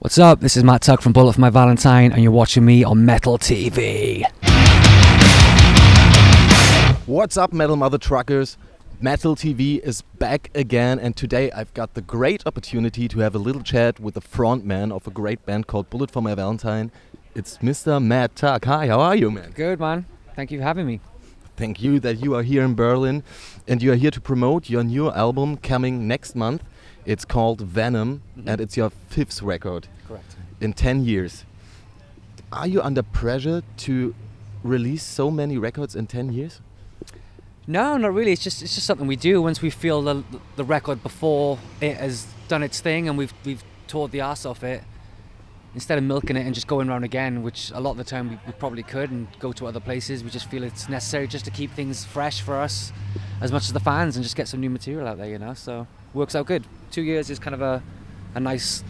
What's up? This is Matt Tuck from Bullet for My Valentine, and you're watching me on Metal TV. What's up, Metal Mother Truckers? Metal TV is back again, and today I've got the great opportunity to have a little chat with the frontman of a great band called Bullet for My Valentine. It's Mr. Matt Tuck. Hi, how are you, man? Good, man. Thank you for having me. Thank you that you are here in Berlin, and you are here to promote your new album coming next month. It's called Venom, and it's your 5th record. Correct. In 10 years. Are you under pressure to release so many records in 10 years? No, not really. It's just something we do once we feel the record before it has done its thing and we've toured the arse off it. Instead of milking it and just going around again, which a lot of the time we probably could, and go to other places, we just feel it's necessary just to keep things fresh for us as much as the fans and just get some new material out there, you know. So works out good. 2 years is kind of a nice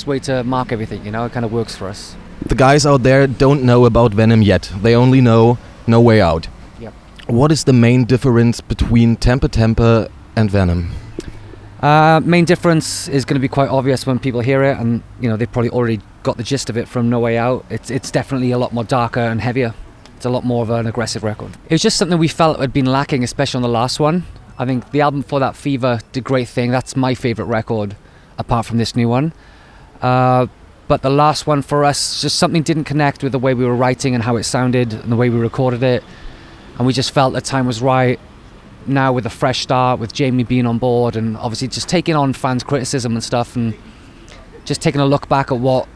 way to mark everything, you know. It kind of works for us. The guys out there don't know about Venom yet. They only know No Way Out. Yep. What is the main difference between Temper Temper and Venom? Main difference is going to be quite obvious when people hear it, and you know they've probably already got the gist of it from No Way Out. It's definitely a lot more darker and heavier. It's a lot more of an aggressive record. It was just something we felt had been lacking, especially on the last one. I think the album before that, Fever, did a great thing. That's my favourite record, apart from this new one. But the last one for us, just something didn't connect with the way we were writing and how it sounded and the way we recorded it. And we just felt the time was right. Now with a fresh start, with Jamie being on board, and obviously just taking on fans' criticism and stuff, and just taking a look back at what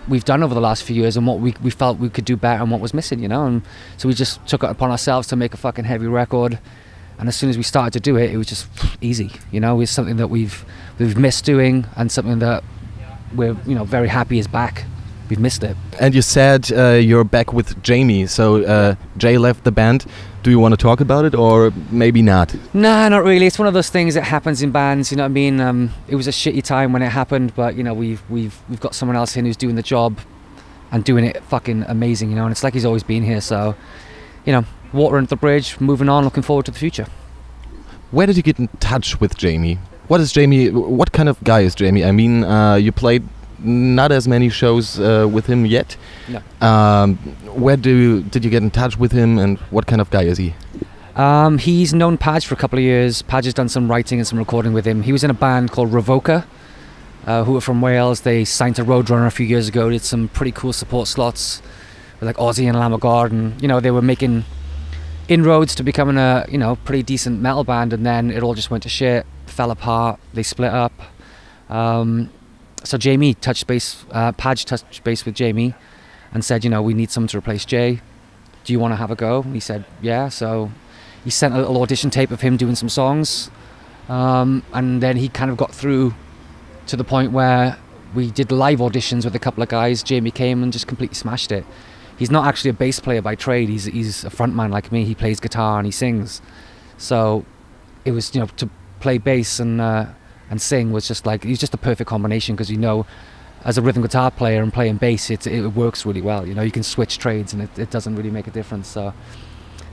we've done over the last few years and what we felt we could do better and what was missing, you know. And so we just took it upon ourselves to make a fucking heavy record. And as soon as we started to do it, it was just easy, you know. It's something that we've missed doing, and something that we're, you know, very happy is back. We've missed it. And you said you're back with Jamie, so Jay left the band. Do you want to talk about it, or maybe not? Nah, not really. It's one of those things that happens in bands, you know what I mean? It was a shitty time when it happened, but you know, we've got someone else in who's doing the job and doing it fucking amazing, you know. And it's like he's always been here, so you know, water under the bridge, moving on, looking forward to the future. Where did you get in touch with Jamie? What is Jamie? What kind of guy is Jamie? I mean, you played not as many shows with him yet. No. Where did you get in touch with him, and what kind of guy is he? He's known Padge for a couple of years. Padge has done some writing and some recording with him. He was in a band called Revoca, who are from Wales. They signed to Roadrunner a few years ago. Did some pretty cool support slots with like Ozzy and Lamb of God, and you know, they were making inroads to becoming a, you know, pretty decent metal band, and then it all just went to shit, fell apart, they split up. So Jamie touched base, Padge touched base with Jamie and said, you know, we need someone to replace Jay. Do you want to have a go? And he said, yeah. So he sent a little audition tape of him doing some songs. And then he kind of got through to the point where we did live auditions with a couple of guys. Jamie came and just completely smashed it. He's not actually a bass player by trade. He's a frontman like me. He plays guitar and he sings. So it was, you know, to play bass and sing was just like, it was just the perfect combination, because, you know, as a rhythm guitar player and playing bass, it works really well. You know, you can switch trades and it doesn't really make a difference. So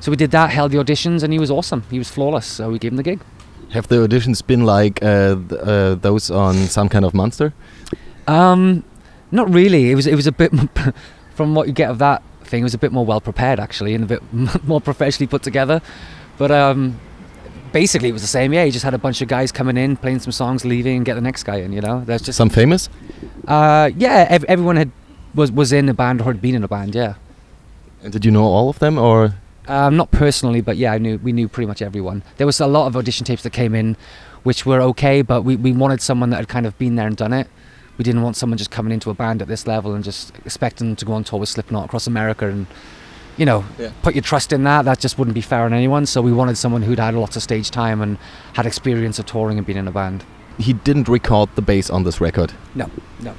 we did that, held the auditions, and he was awesome. He was flawless, so we gave him the gig. Have the auditions been like those on Some Kind of Monster? Not really. It was a bit, from what you get of that thing, it was a bit more well prepared actually, and a bit more professionally put together. But basically it was the same. Yeah, he just had a bunch of guys coming in, playing some songs, leaving, and get the next guy in, you know. There's just some famous? Yeah, everyone was in a band or had been in a band, yeah. And did you know all of them, or? Not personally, but yeah, we knew pretty much everyone. There was a lot of audition tapes that came in which were okay, but we wanted someone that had kind of been there and done it. We didn't want someone just coming into a band at this level and just expecting them to go on tour with Slipknot across America and, you know, put your trust in that. That just wouldn't be fair on anyone. So we wanted someone who'd had lots of stage time and had experience of touring and being in a band. He didn't record the bass on this record? No.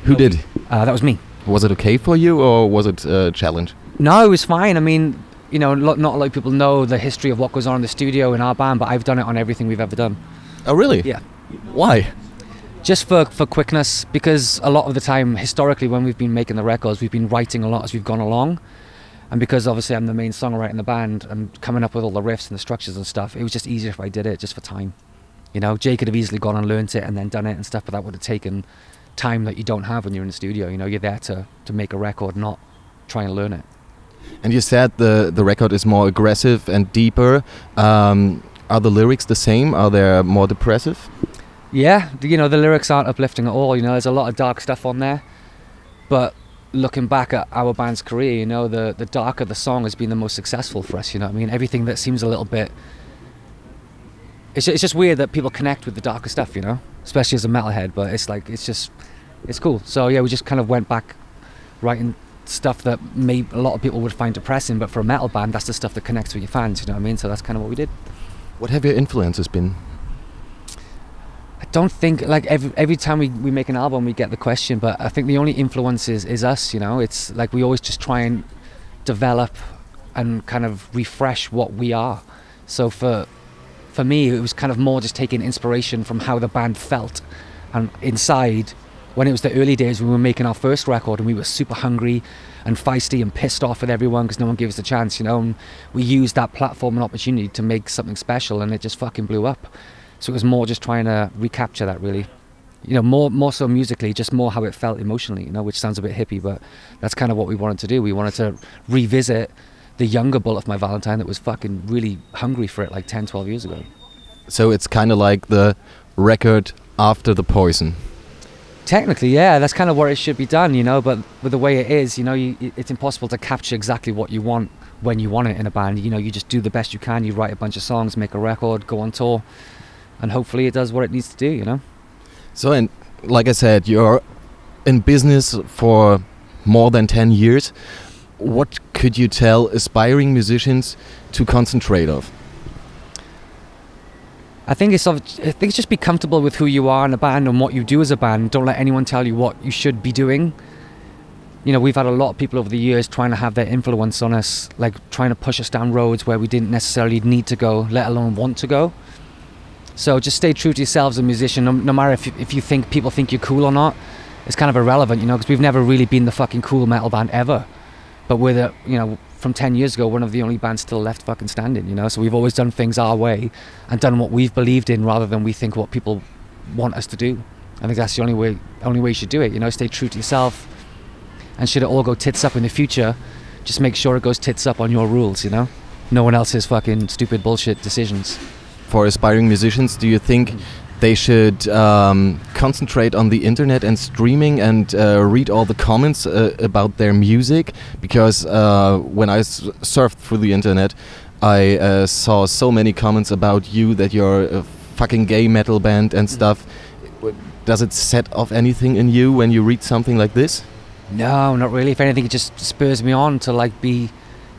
Who did? That was me. Was it okay for you, or was it a challenge? No, it was fine. I mean, you know, not a lot of people know the history of what goes on in the studio in our band, but I've done it on everything we've ever done. Oh, really? Yeah. Why? Just for quickness, because a lot of the time, historically, when we've been making the records, we've been writing a lot as we've gone along. And because obviously I'm the main songwriter in the band, I'm coming up with all the riffs and the structures and stuff, it was just easier if I did it just for time. You know, Jay could have easily gone and learnt it and then done it and stuff, but that would have taken time that you don't have when you're in the studio. You know, you're there to make a record, not try and learn it. And you said the record is more aggressive and deeper. Are the lyrics the same? Are they more depressive? Yeah, you know, the lyrics aren't uplifting at all. You know, there's a lot of dark stuff on there. But looking back at our band's career, you know, the darker the song has been the most successful for us. You know what I mean? Everything that seems a little bit... It's just weird that people connect with the darker stuff, you know? Especially as a metalhead, but it's like, it's cool. So yeah, we just kind of went back writing stuff that maybe a lot of people would find depressing, but for a metal band, that's the stuff that connects with your fans, you know what I mean? So that's kind of what we did. What have your influences been? I don't think, like, every time we make an album, we get the question, but I think the only influence is us, you know? It's like we always just try and develop and kind of refresh what we are. So for me, it was kind of more just taking inspiration from how the band felt. And inside, when it was the early days, we were making our first record and we were super hungry and feisty and pissed off with everyone because no one gave us a chance, you know? And we used that platform and opportunity to make something special, and it just fucking blew up. So it was more just trying to recapture that, really. You know, more so musically, just more how it felt emotionally, you know, which sounds a bit hippie, but that's kind of what we wanted to do. We wanted to revisit the younger Bullet for My Valentine that was fucking really hungry for it like 10, 12 years ago. So it's kind of like the record after the Poison. Technically, yeah, that's kind of what it should be done, you know, but with the way it is, you know, it's impossible to capture exactly what you want when you want it in a band. You know, you just do the best you can, you write a bunch of songs, make a record, go on tour, and hopefully it does what it needs to do, you know? So, and like I said, you're in business for more than 10 years. What could you tell aspiring musicians to concentrate on? I think it's just be comfortable with who you are in a band and what you do as a band. Don't let anyone tell you what you should be doing. You know, we've had a lot of people over the years trying to have their influence on us, like trying to push us down roads where we didn't necessarily need to go, let alone want to go. So just stay true to yourself as a musician, no matter if you think people think you're cool or not. It's kind of irrelevant, you know, because we've never really been the fucking cool metal band ever. But we're the, you know, from 10 years ago, one of the only bands still left fucking standing, you know? So we've always done things our way and done what we've believed in rather than we think what people want us to do. I think that's the only way you should do it, you know? Stay true to yourself. And should it all go tits up in the future, just make sure it goes tits up on your rules, you know? No one else's fucking stupid bullshit decisions. For aspiring musicians, do you think they should concentrate on the internet and streaming and read all the comments about their music? Because when I surfed through the internet, I saw so many comments about you, that you're a fucking gay metal band and stuff. Does it set off anything in you when you read something like this? No, not really. If anything, it just spurs me on to like be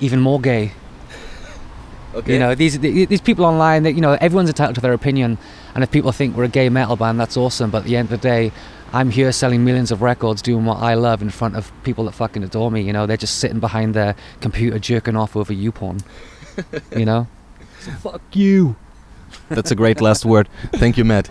even more gay. Okay. You know, these people online, that, you know, everyone's entitled to their opinion, and if people think we're a gay metal band, that's awesome. But at the end of the day, I'm here selling millions of records, doing what I love in front of people that fucking adore me. You know, they're just sitting behind their computer jerking off over YouPorn. You know, so fuck you. That's a great last word. Thank you, Matt.